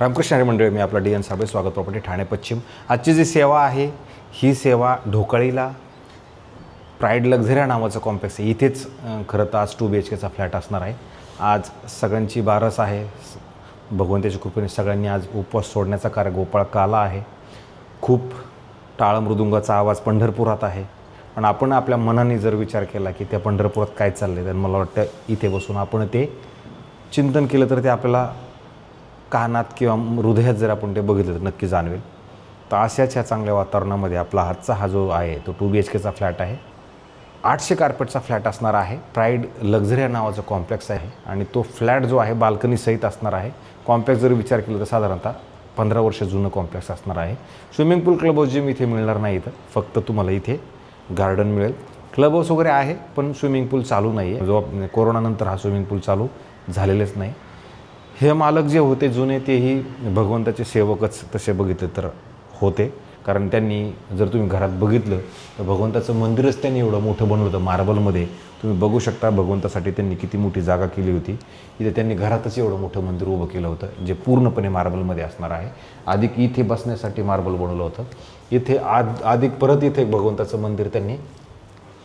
रामकृष्ण हरी मंडळी, मी आपला DN साबळे, स्वागत प्रॉपर्टी ठाणे पश्चिम। आजची जी सेवा आहे ही सेवा ढोकळीला प्राईड लक्झरी नावाचं कॉम्प्लेक्स आहे। इथेच खरं तर आज 2 BHKचा फ्लॅट असणार आहे। आज सगळ्यांची बारस आहे, भगवंताच्या कृपेने सगळ्यांनी आज उपवास सोडण्याचा कार्य गोपाळ काला आहे। खूप टाळ मृदुंगाचा आवाज पंढरपुरात आहे, पण आपण आपल्या मनाने जर विचार केला की त्या पंढरपुरात काय चाललंय, तर मला वाटतं इथे बसून आपण ते चिंतन केलं तर ते आपल्याला कानात किंवा हृदयात जर आपण ते बघितलं तर नक्की जाणवेल। तर अशाच ह्या चांगल्या वातावरणामध्ये आपला आजचा हा जो आहे तो 2 BHKचा फ्लॅट आहे। 800 कार्पेटचा फ्लॅट असणार आहे। प्राईड लक्झरी नावाचं कॉम्प्लेक्स आहे आणि तो फ्लॅट जो आहे बाल्कनी सहित असणार आहे। कॉम्प्लेक्स जर विचार केला तर साधारणतः 15 वर्ष जुनं कॉम्प्लेक्स असणार आहे। स्विमिंग पूल, क्लब हाऊस, जिम इथे मिळणार नाही, तर फक्त तुम्हाला इथे गार्डन मिळेल। क्लब हाऊस वगैरे आहे पण स्विमिंग पूल चालू नाही आहे। जो कोरोनानंतर हा स्विमिंग पूल चालू झालेलेच नाही। हे मालक जे होते जुने तेही भगवंताचे सेवकच तसे बघितले तर होते, कारण त्यांनी जर तुम्ही घरात बघितलं तर भगवंताचं मंदिरच त्यांनी एवढं मोठं बनवलं होतं मार्बलमध्ये। तुम्ही बघू शकता भगवंतासाठी त्यांनी किती मोठी जागा केली होती। इथे त्यांनी घरातच एवढं मोठं मंदिर उभं केलं होतं जे पूर्णपणे मार्बलमध्ये असणार आहे। अधिक इथे बसण्यासाठी मार्बल बनवलं होतं। इथे अधिक परत इथे भगवंताचं मंदिर त्यांनी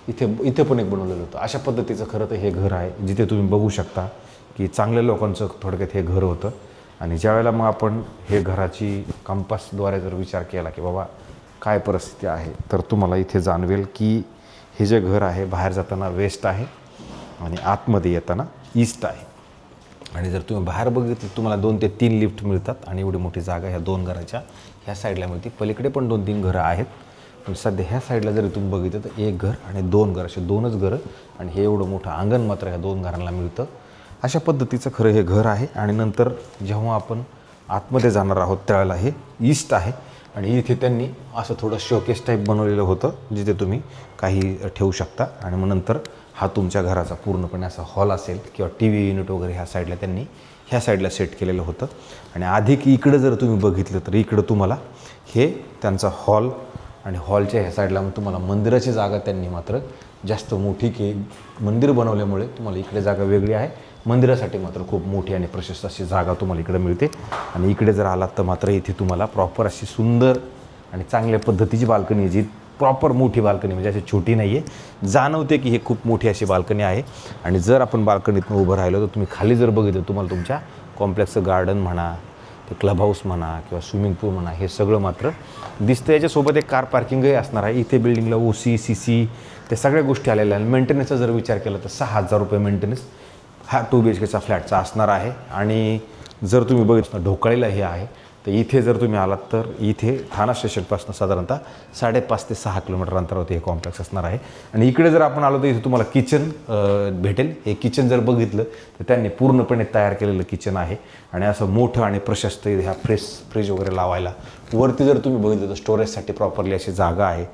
इथे पण एक बनवलेलं होतं। अशा पद्धतीचं खरं तर हे घर आहे, जिथे तुम्ही बघू शकता की चांगल्या लोकांचं थोडक्यात हे घर होतं। आणि ज्यावेळेला मग आपण हे घराची कंपासद्वारे जर विचार केला की बाबा काय परिस्थिती आहे, तर तुम्हाला इथे जाणवेल की हे जे घर आहे बाहेर जाताना वेस्ट आहे आणि आतमध्ये येताना ईस्ट आहे। आणि जर तुम्ही बाहेर बघितलं तुम्हाला 2 ते 3 लिफ्ट मिळतात आणि एवढी मोठी जागा ह्या 2 घराच्या ह्या साईडला मिळते। पलीकडे पण 2-3 घरं आहेत, पण सध्या ह्या साईडला जरी तुम्ही बघितलं तर 1 घर आणि 2 घर असे 2च घरं, आणि हे एवढं मोठं अंगण मात्र ह्या 2 घरांना मिळतं। अशा पद्धतीचं खरं हे घर आहे। आणि नंतर जेव्हा आपण आतमध्ये जाणार आहोत त्यावेळेला हे ईस्ट आहे आणि इथे त्यांनी असं थोडं शोकेस टाईप बनवलेलं होतं जिथे तुम्ही काही ठेवू शकता। आणि मग नंतर हा तुमच्या घराचा पूर्णपणे असा हॉल असेल किंवा TV युनिट वगैरे ह्या साईडला त्यांनी ह्या साईडला सेट केलेलं होतं। आणि अधिक इकडं जर तुम्ही बघितलं तर इकडं तुम्हाला हे त्यांचा हॉल, आणि हॉलच्या ह्या साईडला मग तुम्हाला मंदिराची जागा त्यांनी मात्र जास्त मोठी की मंदिर बनवल्यामुळे तुम्हाला इकडे जागा वेगळी आहे। मंदिरासाठी मात्र खूप मोठी आणि प्रशस्त अशी जागा तुम्हाला इकडे मिळते। आणि इकडे जर आलात तर मात्र इथे तुम्हाला प्रॉपर अशी सुंदर आणि चांगल्या पद्धतीची बाल्कनी, जी प्रॉपर मोठी बाल्कनी म्हणजे अशी छोटी नाही आहे, जाणवते की हे खूप मोठी अशी बाल्कनी आहे। आणि जर आपण बाल्कनीतून उभं राहिलो तर तुम्ही खाली जर बघितलं तुम्हाला तुमच्या कॉम्प्लेक्सचं गार्डन म्हणा, ते क्लब हाऊस म्हणा किंवा स्विमिंग पूल म्हणा, हे सगळं मात्र दिसतं। याच्यासोबत एक कार पार्किंगही असणार आहे। इथे बिल्डिंगला OC CC त्या सगळ्या गोष्टी आलेल्या आहेत। मेंटेनन्सचा जर विचार केला तर 6,000 रुपये मेंटेनन्स हा 2 BHKचा फ्लॅटचा असणार आहे। आणि जर तुम्ही बघितलं ढोकळीला हे आहे, तर इथे जर तुम्ही आलात तर इथे ठाणा स्टेशनपासून साधारणतः 5.5 ते 6 किलोमीटर अंतरावरती हे कॉम्प्लेक्स असणार आहे। आणि इकडे जर आपण आलो तर इथे तुम्हाला किचन भेटेल। हे किचन जर बघितलं तर त्यांनी पूर्णपणे तयार केलेलं किचन आहे आणि असं मोठं आणि प्रशस्त ह्या फ्रीज वगैरे लावायला। वरती जर तुम्ही बघितलं तर स्टोरेजसाठी प्रॉपरली अशी जागा आहे।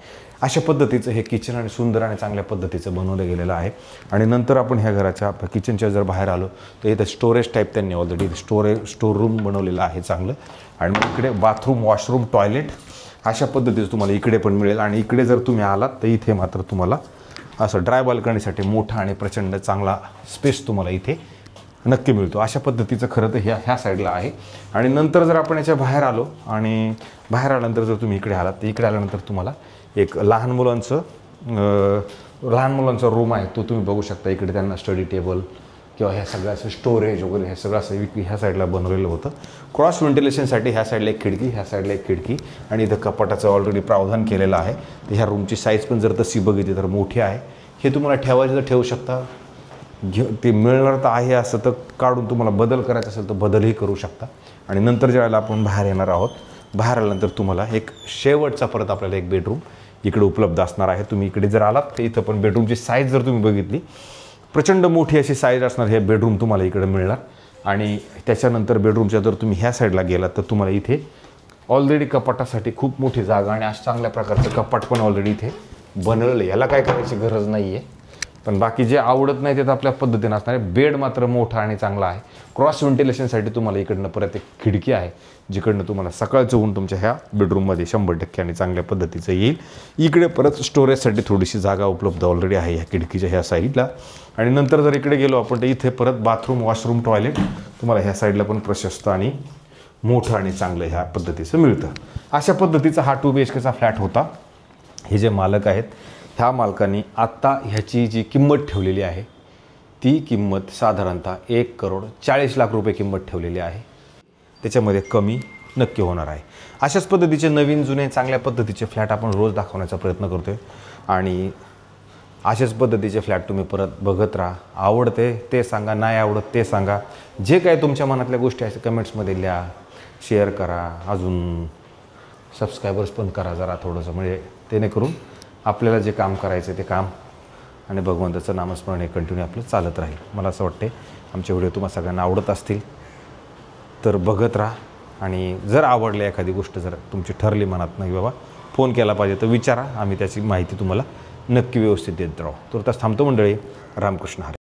अशा पद्धतीचं हे किचन आणि सुंदर आणि चांगल्या पद्धतीचं बनवलं गेलेलं आहे। आणि नंतर आपण ह्या घराच्या किचनच्या जर बाहेर आलो तर इथं स्टोरेज टाईप त्यांनी ऑलरेडी स्टोर रूम बनवलेलं आहे चांगलं। आणि इकडे बाथरूम, वॉशरूम, टॉयलेट अशा पद्धतीचं तुम्हाला इकडे पण मिळेल। आणि इकडे जर तुम्ही आलात तर इथे मात्र तुम्हाला असं ड्राय बाल्कनीसाठी मोठा आणि प्रचंड चांगला स्पेस तुम्हाला इथे नक्की मिळतो। अशा पद्धतीचं खरं तर ह्या साईडला आहे। आणि नंतर जर आपण याच्या बाहेर आलो आणि बाहेर आल्यानंतर जर तुम्ही इकडे आलात तर इकडे आल्यानंतर तुम्हाला एक लहान मुलांचा रूम आहे, तो तुम्ही बघू शकता। इकडे त्यांना स्टडी टेबल किंवा ह्या सगळं असं स्टोरेज वगैरे हे सगळं असं ह्या साईडला बनवलेलं होतं। क्रॉस व्हेंटिलेशनसाठी ह्या साईडला एक खिडकी, ह्या साईडला एक खिडकी, आणि इथं कपाटाचं ऑलरेडी प्रावधान केलेलं आहे। तर ह्या रूमची साईज पण जर तशी बघितली तर मोठी आहे। हे तुम्हाला ठेवायचं तर ठेवू शकता, ते मिळणार तर आहे असं तर काढून तुम्हाला बदल करायचा असेल तर बदलही करू शकता। आणि नंतर ज्यावेळेला आपण बाहेर येणार आहोत, बाहेर आल्यानंतर तुम्हाला एक शेवटचा परत आपल्याला एक बेडरूम इकडे उपलब्ध असणार आहे। तुम्ही इकडे जर आलात तर इथं पण बेडरूमची साईज जर तुम्ही बघितली प्रचंड मोठी अशी साईज असणार हे बेडरूम तुम्हाला इकडे मिळणार। आणि त्याच्यानंतर बेडरूमच्या जर तुम्ही ह्या साईडला गेलात तर तुम्हाला इथे ऑलरेडी कपाटासाठी खूप मोठी जागा आणि अशा चांगल्या प्रकारचं कपाट पण ऑलरेडी इथे बनवलेलं आहे। याला काय करायची गरज नाही आहे, पण बाकी जे आवडत नाही ते तर आपल्या पद्धतीने असणार आहे। बेड मात्र मोठा आणि चांगला आहे। क्रॉस व्हेंटिलेशनसाठी तुम्हाला इकडनं परत एक खिडकी आहे, जिकडनं तुम्हाला सकाळचं ऊन तुमच्या ह्या बेडरूममध्ये 100% आणि चांगल्या पद्धतीचं येईल। इकडे परत स्टोरेजसाठी थोडीशी जागा उपलब्ध ऑलरेडी आहे ह्या खिडकीच्या ह्या साईडला। आणि नंतर जर इकडे गेलो आपण तर इथे परत बाथरूम, वॉशरूम, टॉयलेट तुम्हाला ह्या साईडला पण प्रशस्त आणि मोठं आणि चांगलं ह्या पद्धतीचं मिळतं. अशा पद्धतीचा हा 2 BHKचा फ्लॅट होता. हे जे मालक आहेत ह्या मालकांनी आत्ता ह्याची जी किंमत ठेवलेली आहे ती किंमत साधारणतः 1,40,00,000 रुपये किंमत ठेवलेली आहे. त्याच्यामध्ये कमी नक्की होणार आहे. अशाच पद्धतीचे नवीन जुने चांगल्या पद्धतीचे फ्लॅट आपण रोज दाखवण्याचा प्रयत्न करतो आहे आणि अशाच पद्धतीचे फ्लॅट तुम्ही परत बघत राहा. आवडते ते सांगा, नाही आवडत ते सांगा. जे काय तुमच्या मनातल्या गोष्टी आहेत कमेंट्समध्ये लिहा, शेअर करा, अजून सबस्क्रायबर्स पण करा जरा थोडंसं, म्हणजे जेणेकरून आपल्याला जे काम करायचं ते काम आणि भगवंताचं नामस्मरण हे कंटिन्यू आपलं चालत राहील. मला असं वाटते आमचे व्हिडिओ तुम्हाला सगळ्यांना आवडत असतील तर बघत राहा. आणि जर आवडली एखादी गोष्ट जर तुमची ठरली मनात नाही बाबा फोन केला पाहिजे तर विचारा, आम्ही त्याची माहिती तुम्हाला नक्की व्यवस्थित देत राहू. तर थांबतो मंडळी. रामकृष्ण हरी.